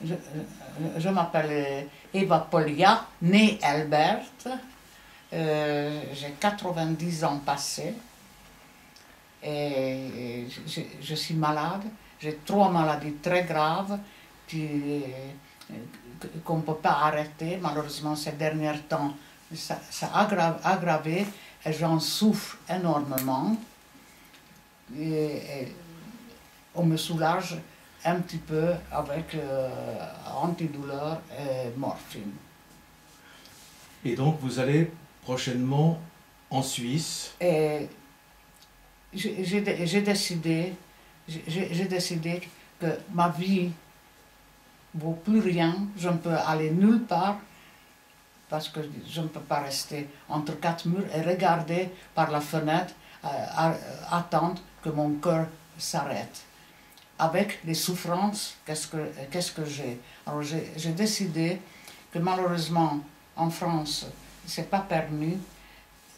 je m'appelle Eva Polya, née Albert. J'ai 90 ans passés et je suis malade. J'ai 3 maladies très graves qu'on ne peut pas arrêter. Malheureusement, ces derniers temps, ça a aggravé et j'en souffre énormément. Et on me soulage un petit peu avec antidouleur et morphine. Et donc vous allez prochainement en Suisse. Et j'ai décidé que ma vie ne vaut plus rien, je ne peux aller nulle part parce que je ne peux pas rester entre 4 murs et regarder par la fenêtre, attendre que mon cœur s'arrête. Avec les souffrances, qu'est-ce que j'ai? Alors j'ai décidé que malheureusement en France, ce n'est pas permis.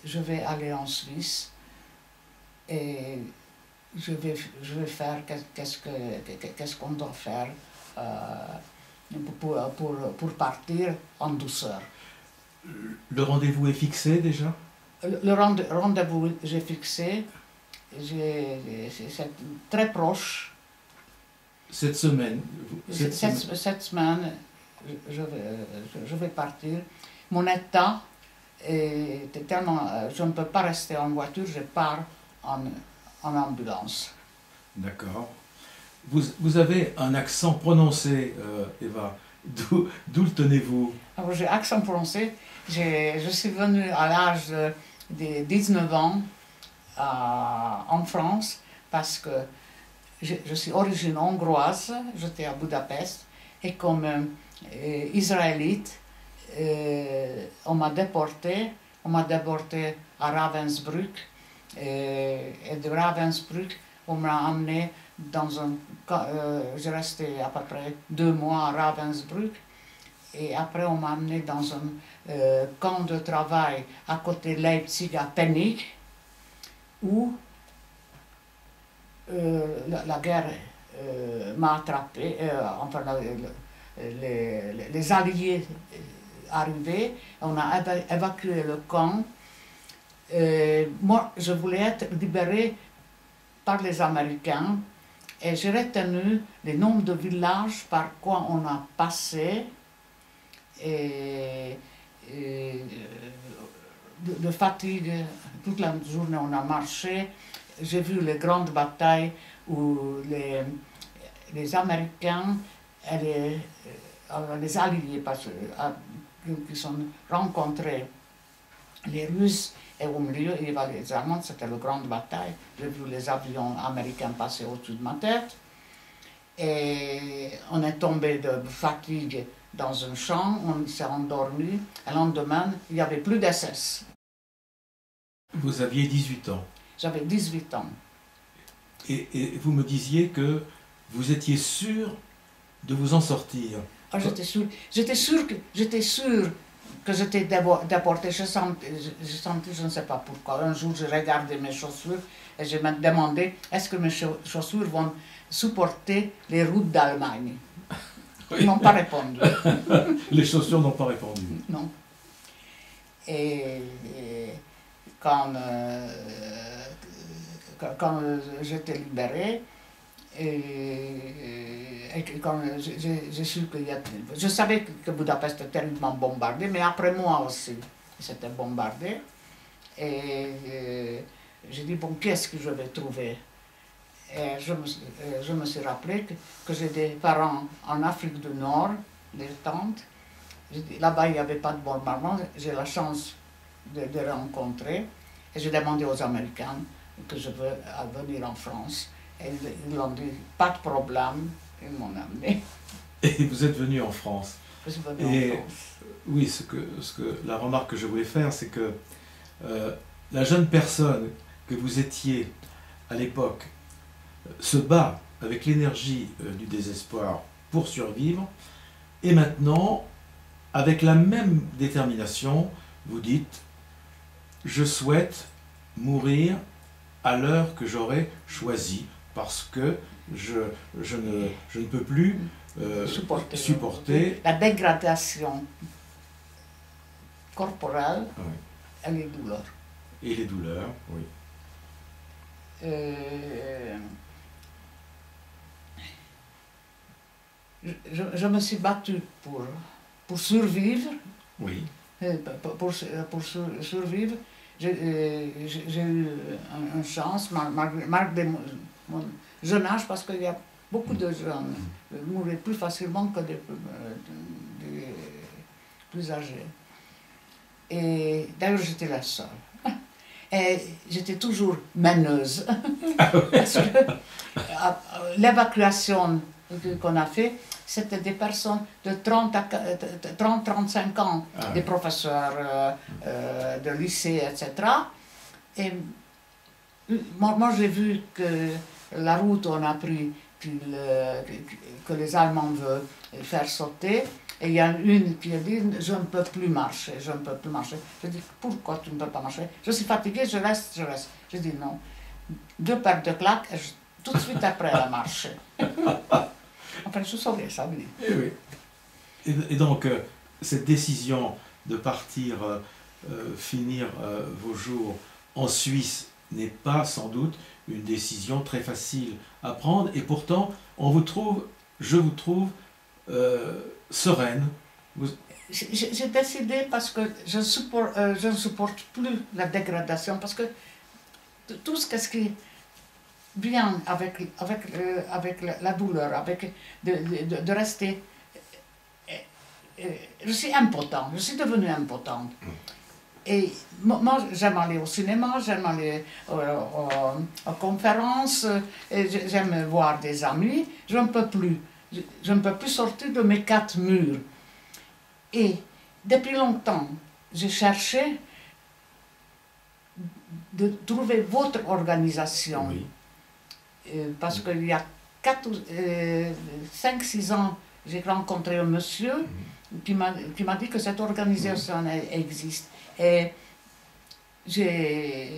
Je vais aller en Suisse et je vais faire qu'est-ce qu'on doit faire pour partir en douceur. Le rendez-vous est fixé déjà? Le rendez-vous j'ai fixé, c'est très proche. Cette semaine? Cette semaine, je vais partir. Mon état est tellement... Je ne peux pas rester en voiture, je pars en ambulance. D'accord. Vous avez un accent prononcé, Eva. D'où le tenez-vous? Alors, j'ai accent prononcé. Je suis venue à l'âge de 19 ans en France parce que je suis d'origine hongroise, j'étais à Budapest et comme israélite, on m'a déporté à Ravensbrück et de Ravensbrück on m'a amené dans un... j'ai resté à peu près 2 mois à Ravensbrück et après on m'a amené dans un camp de travail à côté de Leipzig à Pennig où la guerre m'a attrapé, enfin les alliés arrivaient, on a évacué le camp. Moi, je voulais être libérée par les Américains et j'ai retenu les noms de villages par quoi on a passé et de fatigue, toute la journée on a marché. J'ai vu les grandes batailles où les Américains et les alliés qui ont rencontré les Russes et au milieu il y avait les Allemands, c'était la grande bataille. J'ai vu les avions américains passer au-dessus de ma tête et on est tombé de fatigue dans un champ, on s'est endormi et le lendemain il n'y avait plus d'SS. Vous aviez 18 ans. J'avais 18 ans. Et vous me disiez que vous étiez sûr de vous en sortir. Ah, j'étais sûre que j'étais déportée. Je sentais, je ne sais pas pourquoi. Un jour, j'ai regardé mes chaussures et je me demandais est-ce que mes chaussures vont supporter les routes d'Allemagne. Oui. Ils n'ont pas répondu. Les chaussures n'ont pas répondu. Non. Et quand j'étais libérée, et quand j'ai su qu'il y a... Je savais que Budapest était terriblement bombardée, mais après moi aussi, c'était bombardé. Et j'ai dit, bon, qu'est-ce que je vais trouver? Et je me suis rappelé que j'ai des parents en Afrique du Nord, des tantes. Là-bas, il n'y avait pas de bombardement, j'ai la chance de les rencontrer. Et j'ai demandé aux Américains que je veux venir en France. Et ils ont dit, pas de problème, ils m'ont amené. Et vous êtes venu en France. Je suis venu en France. Oui, la remarque que je voulais faire, c'est que la jeune personne que vous étiez à l'époque se bat avec l'énergie du désespoir pour survivre, et maintenant, avec la même détermination, vous dites « Je souhaite mourir à l'heure que j'aurais choisie parce que je ne peux plus supporter la dégradation corporelle et les douleurs. Et les douleurs, oui. Je me suis battue pour survivre. Oui. Pour survivre, j'ai eu une chance, malgré mon jeune âge, parce qu'il y a beaucoup de jeunes mouraient plus facilement que des plus âgés. Et d'ailleurs, j'étais la seule. Et j'étais toujours meneuse. Parce que l'évacuation qu'on a fait, c'était des personnes de 30-35 ans, des professeurs de lycée, etc. Et moi j'ai vu que la route on a pris, que les Allemands veulent faire sauter. Et il y a une qui a dit « je ne peux plus marcher, je ne peux plus marcher ». Je dis « pourquoi tu ne peux pas marcher ?» Je suis fatiguée, je reste. Je dis « non, 2 paires de claques, et tout de suite après elle a marché ». Enfin, je suis sauvée, ça oui. Et oui. Et donc, cette décision de partir, finir vos jours en Suisse n'est pas sans doute une décision très facile à prendre. Et pourtant, je vous trouve sereine. J'ai décidé parce que je ne supporte plus la dégradation, parce que tout ce qui vient avec la douleur, avec de rester... Je suis impotente, je suis devenue impotente. Et moi, j'aime aller au cinéma, j'aime aller aux conférences, j'aime voir des amis, je ne peux plus. Je ne peux plus sortir de mes 4 murs. Et depuis longtemps, j'ai cherché de trouver votre organisation. Oui. Parce qu'il y a 5-6 ans, j'ai rencontré un monsieur qui m'a dit que cette organisation existe. Et j'ai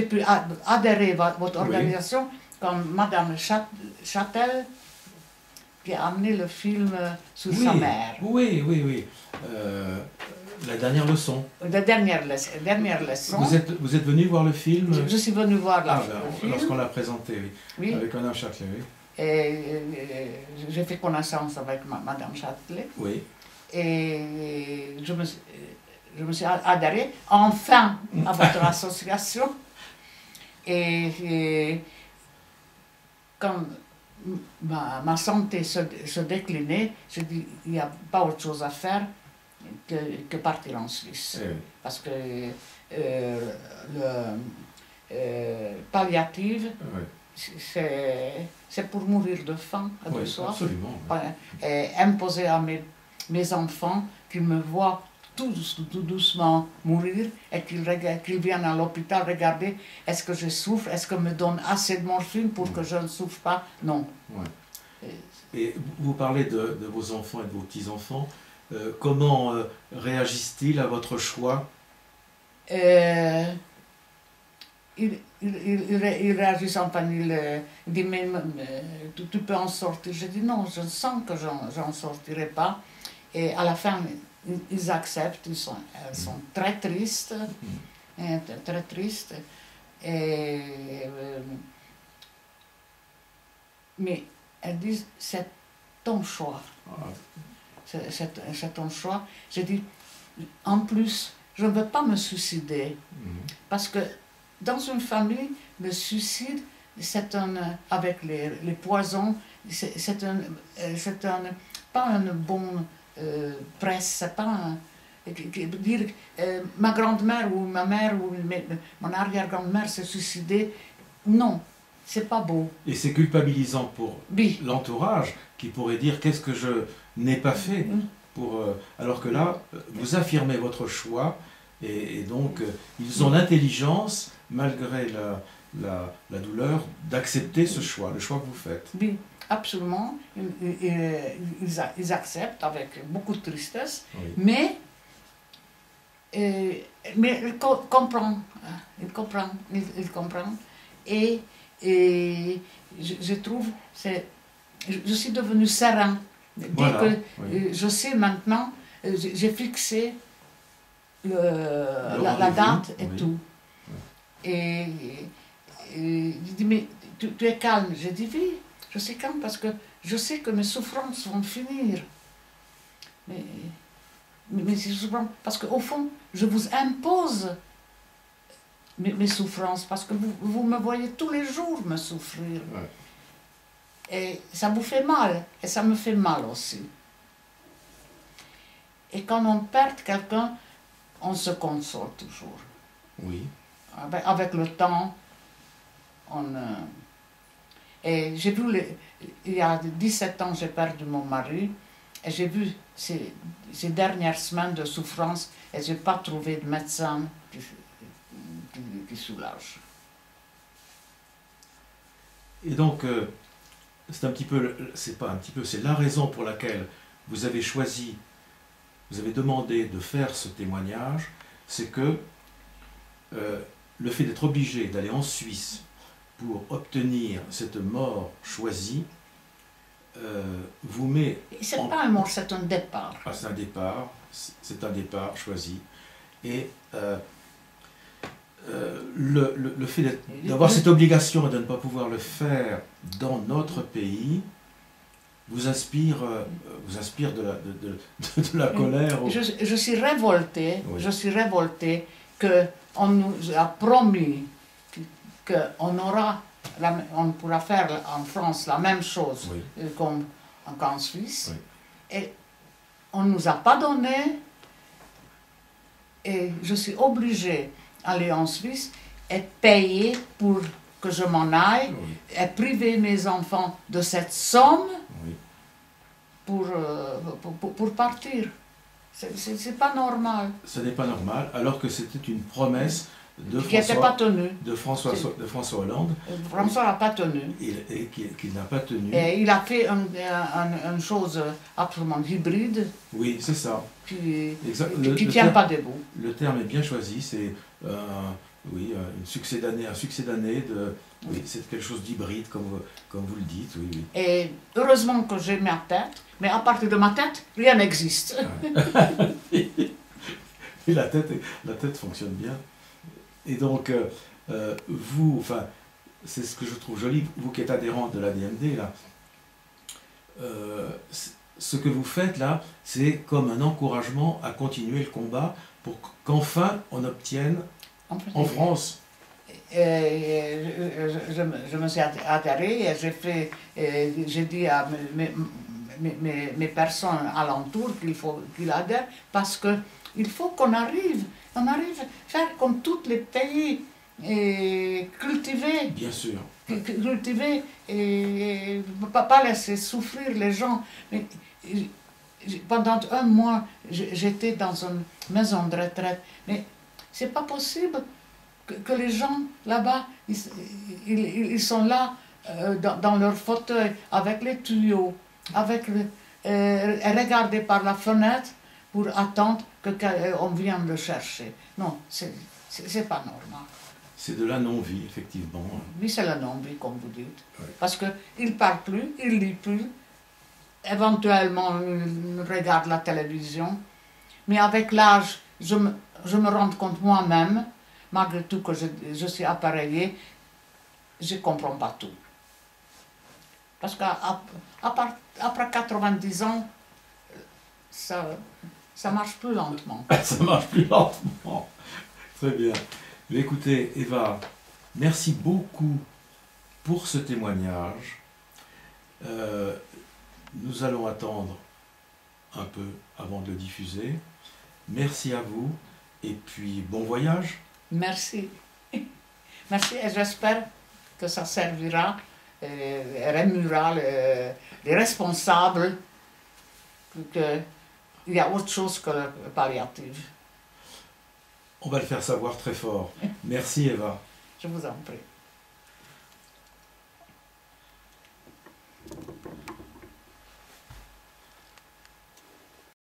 pu adhérer à votre organisation comme Madame Châtel, qui a amené le film sur sa mère. Oui. La dernière leçon. La dernière leçon. Vous êtes venu voir le film? Je suis venue voir le film. Lorsqu'on l'a présenté, oui. Avec Madame Châtelet, oui. Et j'ai fait connaissance avec Madame Châtelet. Oui. Et je me suis adhérée enfin à votre association. Et quand ma santé se déclinait, je dis il n'y a pas autre chose à faire que partir en Suisse. Oui. Parce que le palliative, c'est pour mourir de faim, de soif. Absolument. Et imposer à mes enfants qu'ils me voient tout doucement mourir et qu'ils viennent à l'hôpital regarder est-ce que je souffre, est-ce qu'on me donne assez de morphine pour que je ne souffre pas. Non. Ouais. Et vous parlez de vos enfants et de vos petits-enfants. Comment réagissent-ils à votre choix? Il réagissent, enfin, il dit mais tu peux en sortir. Je dis non, je sens que j'en sortirai pas. Et à la fin, ils acceptent, ils sont très tristes, très tristes. Mais elles disent c'est ton choix. C'est ton choix. Je dis en plus, je ne veux pas me suicider parce que dans une famille, le suicide, avec les poisons, c'est pas une bonne presse, c'est pas dire ma grand-mère ou ma mère ou mon arrière-grand-mère s'est suicidée. Non, c'est pas beau. Et c'est culpabilisant pour l'entourage qui pourrait dire qu'est-ce que je n'ai pas fait alors que là, vous affirmez votre choix et donc ils ont l'intelligence, malgré la douleur, d'accepter ce choix, le choix que vous faites. Oui, absolument. Ils acceptent avec beaucoup de tristesse, mais ils comprennent. et je trouve, je suis devenue serein. Dès Voilà, que oui. je sais maintenant, j'ai fixé la rendez-vous, date et oui. tout. Et il dit, mais tu es calme. J'ai dit, oui, je suis calme parce que je sais que mes souffrances vont finir. Mais ces souffrances, parce qu'au fond, je vous impose mes souffrances, parce que vous me voyez tous les jours me souffrir. Ouais. Et ça vous fait mal, et ça me fait mal aussi. Et quand on perd quelqu'un, on se console toujours. Oui. Avec le temps, et j'ai vu, il y a 17 ans, j'ai perdu mon mari, et j'ai vu ces dernières semaines de souffrance, et je n'ai pas trouvé de médecin qui soulage. Et donc, c'est un petit peu, c'est pas un petit peu, c'est la raison pour laquelle vous avez choisi, vous avez demandé de faire ce témoignage, c'est que le fait d'être obligé d'aller en Suisse pour obtenir cette mort choisie vous met... C'est pas un mort, c'est un départ. Ah, c'est un départ choisi. Et le fait d'avoir cette obligation et de ne pas pouvoir le faire dans notre pays vous inspire de la colère. Je suis révoltée, Oui. je suis révoltée qu'on nous a promis on pourra faire en France la même chose Oui. qu'en Suisse. Oui. Et on ne nous a pas donné. Et je suis obligée d'aller en Suisse et payer pour que je m'en aille, Oui. et priver mes enfants de cette somme Oui. pour partir. C'est pas normal. Ce n'est pas normal, alors que c'était une promesse de Qui n'était pas tenue. François Hollande. François n'a pas tenu. Et qu'il n'a pas tenu. Et il a fait une chose absolument hybride Oui, c'est ça. qui ne tient pas debout. Le terme est bien choisi, c'est oui, un succès d'année, oui, c'est quelque chose d'hybride, comme vous le dites. Oui, oui. Et heureusement que j'ai ma tête, mais à partir de ma tête, rien n'existe. Et la tête fonctionne bien. Et donc, vous, enfin, c'est ce que je trouve joli, vous qui êtes adhérente de l'ADMD, là, ce que vous faites là, c'est comme un encouragement à continuer le combat pour qu'enfin on obtienne en France. Je me suis adhérée et j'ai dit à mes personnes alentours qu'ils adhèrent parce qu'il faut qu'on arrive à faire comme tous les pays cultivés. Bien sûr. Cultiver et pas laisser souffrir les gens. Mais pendant un mois, j'étais dans une maison de retraite. Mais c'est pas possible que les gens là-bas, ils sont là dans leur fauteuil avec les tuyaux, regarder par la fenêtre pour attendre qu'on vienne le chercher. Non, c'est pas normal. C'est de la non-vie, effectivement. Oui, c'est la non-vie, comme vous dites. Oui. Parce qu'il ne parle plus, il ne lit plus. Éventuellement, il regarde la télévision. Mais avec l'âge, je me rends compte moi-même, malgré tout que je suis appareillée, je ne comprends pas tout. Parce qu'après 90 ans, ça marche plus lentement. Ça marche plus lentement. Très bien. Mais écoutez, Eva, merci beaucoup pour ce témoignage. Nous allons attendre un peu avant de le diffuser. Merci à vous et puis bon voyage. Merci. Merci et j'espère que ça servira et remuera les responsables qu'il y a autre chose que le palliatif. On va le faire savoir très fort. Merci Eva. Je vous en prie.